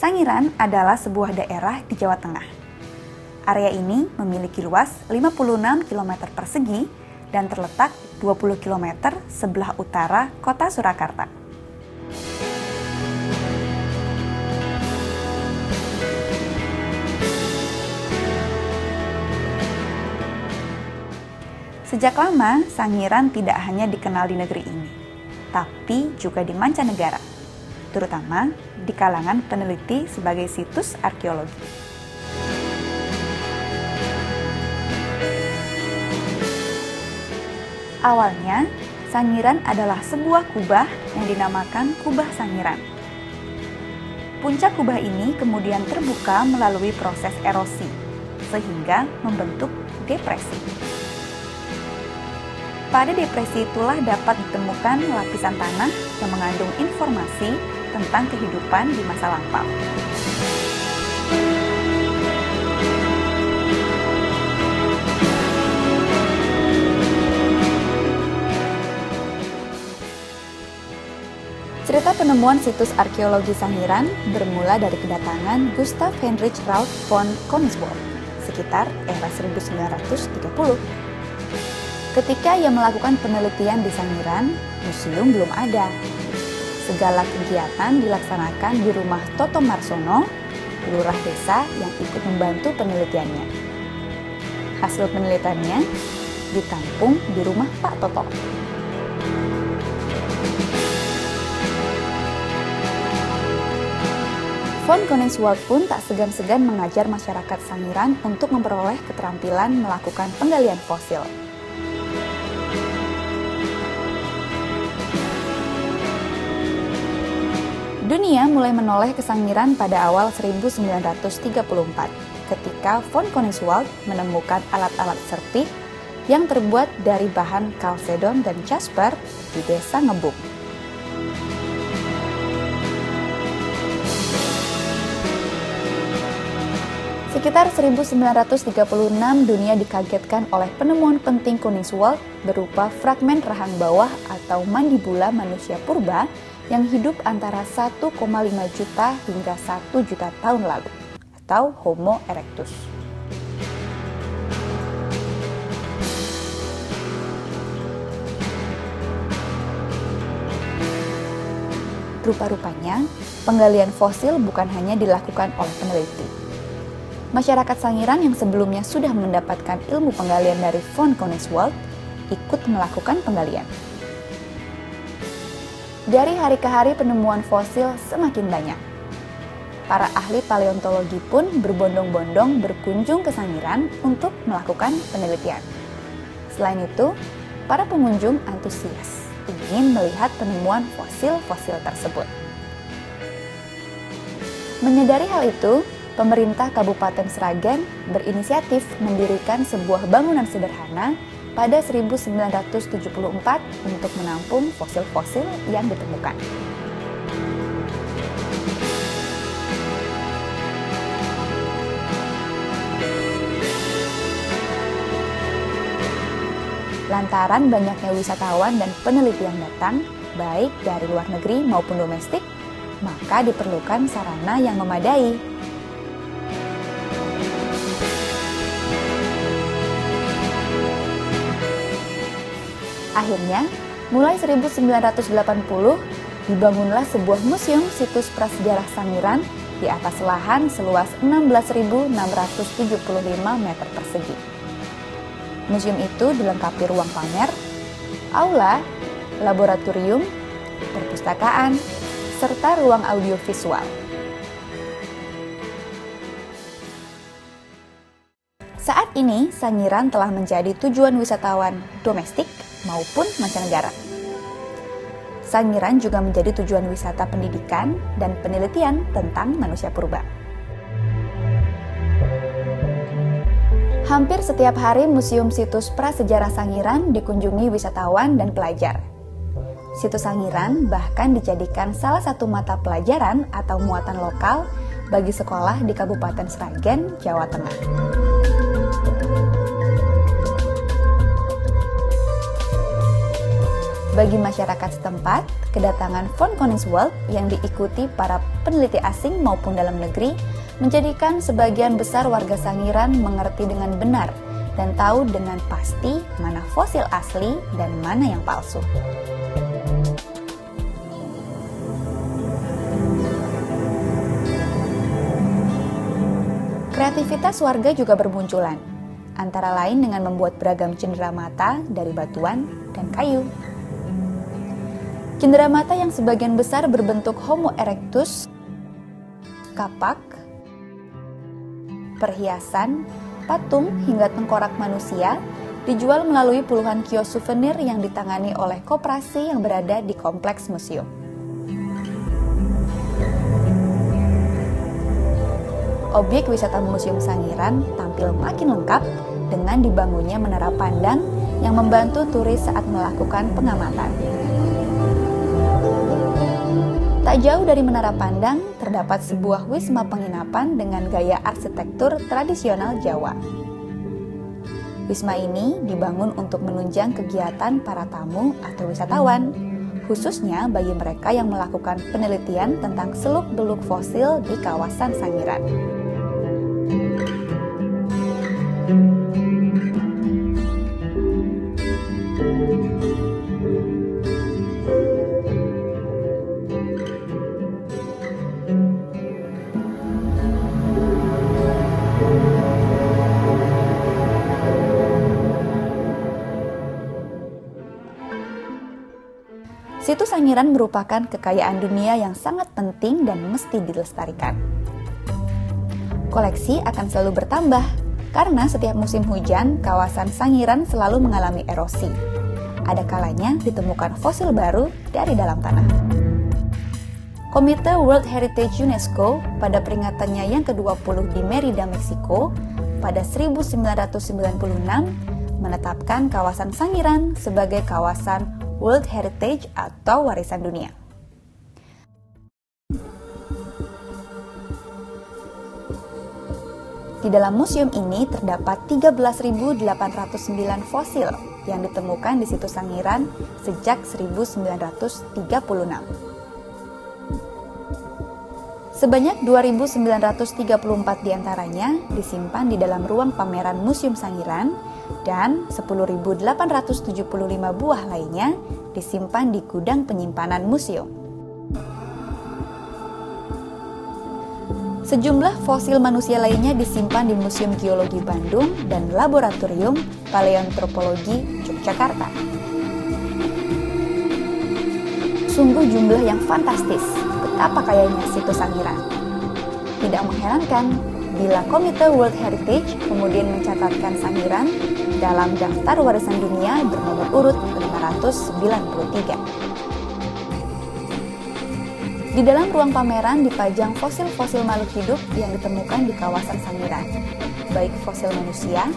Sangiran adalah sebuah daerah di Jawa Tengah. Area ini memiliki luas 56 km persegi dan terletak 20 km sebelah utara kota Surakarta. Sejak lama, Sangiran tidak hanya dikenal di negeri ini, tapi juga di mancanegara, terutama di kalangan peneliti sebagai situs arkeologi. Awalnya, Sangiran adalah sebuah kubah yang dinamakan Kubah Sangiran. Puncak kubah ini kemudian terbuka melalui proses erosi, sehingga membentuk depresi. Pada depresi itulah dapat ditemukan lapisan tanah yang mengandung informasi tentang kehidupan di masa lampau. Cerita penemuan situs arkeologi Sangiran bermula dari kedatangan Gustav Heinrich Rauch von Königswald sekitar era 1930. Ketika ia melakukan penelitian di Sangiran, museum belum ada. Segala kegiatan dilaksanakan di rumah Toto Marsono, lurah desa yang ikut membantu penelitiannya. Hasil penelitiannya ditampung di rumah Pak Toto. Von Königswald pun tak segan-segan mengajar masyarakat Sangiran untuk memperoleh keterampilan melakukan penggalian fosil. Dunia mulai menoleh ke Sangiran pada awal 1934 ketika von Königswald menemukan alat-alat serpih yang terbuat dari bahan kalsedon dan jasper di desa Ngebung. Sekitar 1936 dunia dikagetkan oleh penemuan penting Königswald berupa fragmen rahang bawah atau mandibula manusia purba yang hidup antara 1,5 juta hingga 1 juta tahun lalu, atau Homo erectus. Rupa-rupanya, penggalian fosil bukan hanya dilakukan oleh peneliti. Masyarakat Sangiran yang sebelumnya sudah mendapatkan ilmu penggalian dari von Königswald ikut melakukan penggalian. Dari hari ke hari penemuan fosil semakin banyak. Para ahli paleontologi pun berbondong-bondong berkunjung ke Sangiran untuk melakukan penelitian. Selain itu, para pengunjung antusias ingin melihat penemuan fosil-fosil tersebut. Menyadari hal itu, pemerintah Kabupaten Sragen berinisiatif mendirikan sebuah bangunan sederhana pada 1974 untuk menampung fosil-fosil yang ditemukan. Lantaran banyaknya wisatawan dan peneliti yang datang, baik dari luar negeri maupun domestik, maka diperlukan sarana yang memadai. Akhirnya, mulai 1980, dibangunlah sebuah museum situs prasejarah Sangiran di atas lahan seluas 16.675 meter persegi. Museum itu dilengkapi ruang pamer, aula, laboratorium, perpustakaan, serta ruang audiovisual. Saat ini, Sangiran telah menjadi tujuan wisatawan domestik maupun mancanegara. Sangiran juga menjadi tujuan wisata pendidikan dan penelitian tentang manusia purba. Hampir setiap hari Museum Situs Prasejarah Sangiran dikunjungi wisatawan dan pelajar. Situs Sangiran bahkan dijadikan salah satu mata pelajaran atau muatan lokal bagi sekolah di Kabupaten Sragen, Jawa Tengah. Bagi masyarakat setempat, kedatangan von Koningswald yang diikuti para peneliti asing maupun dalam negeri menjadikan sebagian besar warga Sangiran mengerti dengan benar dan tahu dengan pasti mana fosil asli dan mana yang palsu. Kreativitas warga juga bermunculan, antara lain dengan membuat beragam cenderamata dari batuan dan kayu. Cenderamata yang sebagian besar berbentuk Homo erectus, kapak, perhiasan, patung hingga tengkorak manusia dijual melalui puluhan kios souvenir yang ditangani oleh koperasi yang berada di kompleks museum. Objek wisata Museum Sangiran tampil makin lengkap dengan dibangunnya menara pandang yang membantu turis saat melakukan pengamatan. Tak jauh dari menara pandang terdapat sebuah wisma penginapan dengan gaya arsitektur tradisional Jawa. Wisma ini dibangun untuk menunjang kegiatan para tamu atau wisatawan, khususnya bagi mereka yang melakukan penelitian tentang seluk-beluk fosil di kawasan Sangiran. Situs Sangiran merupakan kekayaan dunia yang sangat penting dan mesti dilestarikan. Koleksi akan selalu bertambah karena setiap musim hujan, kawasan Sangiran selalu mengalami erosi. Ada kalanya ditemukan fosil baru dari dalam tanah. Komite World Heritage UNESCO pada peringatannya yang ke-20 di Merida, Meksiko pada 1996 menetapkan kawasan Sangiran sebagai kawasan World Heritage atau warisan dunia. Di dalam museum ini terdapat 13.809 fosil yang ditemukan di situs Sangiran sejak 1936. Sebanyak 2.934 diantaranya disimpan di dalam ruang pameran Museum Sangiran dan 10.875 buah lainnya disimpan di gudang penyimpanan museum. Sejumlah fosil manusia lainnya disimpan di Museum Geologi Bandung dan Laboratorium Paleontropologi Yogyakarta. Sungguh jumlah yang fantastis, betapa kayanya situs Sangiran. Tidak mengherankan bila Komite World Heritage kemudian mencatatkan Sangiran dalam daftar warisan dunia bernomor urut 593. Di dalam ruang pameran dipajang fosil-fosil makhluk hidup yang ditemukan di kawasan Sangiran, baik fosil manusia,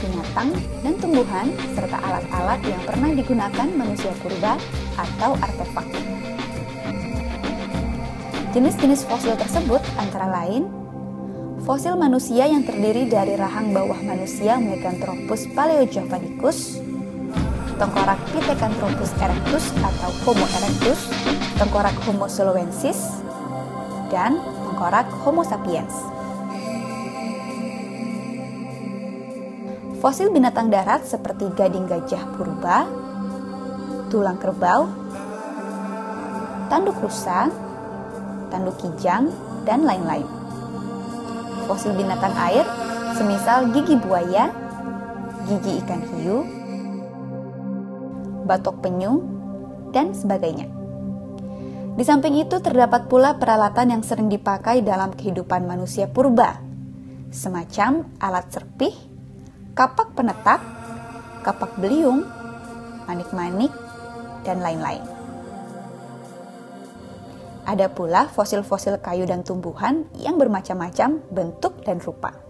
binatang, dan tumbuhan, serta alat-alat yang pernah digunakan manusia purba atau artefak. Jenis-jenis fosil tersebut antara lain fosil manusia yang terdiri dari rahang bawah manusia Meganthropus paleojavanicus, tengkorak Pithecanthropus erectus atau Homo erectus, tengkorak Homo soloensis, dan tengkorak Homo sapiens. Fosil binatang darat seperti gading gajah purba, tulang kerbau, tanduk rusa, tanduk kijang, dan lain-lain. Fosil binatang air, semisal gigi buaya, gigi ikan hiu, batok penyu, dan sebagainya. Di samping itu terdapat pula peralatan yang sering dipakai dalam kehidupan manusia purba, semacam alat serpih, kapak penetak, kapak beliung, manik-manik, dan lain-lain. Ada pula fosil-fosil kayu dan tumbuhan yang bermacam-macam bentuk dan rupa.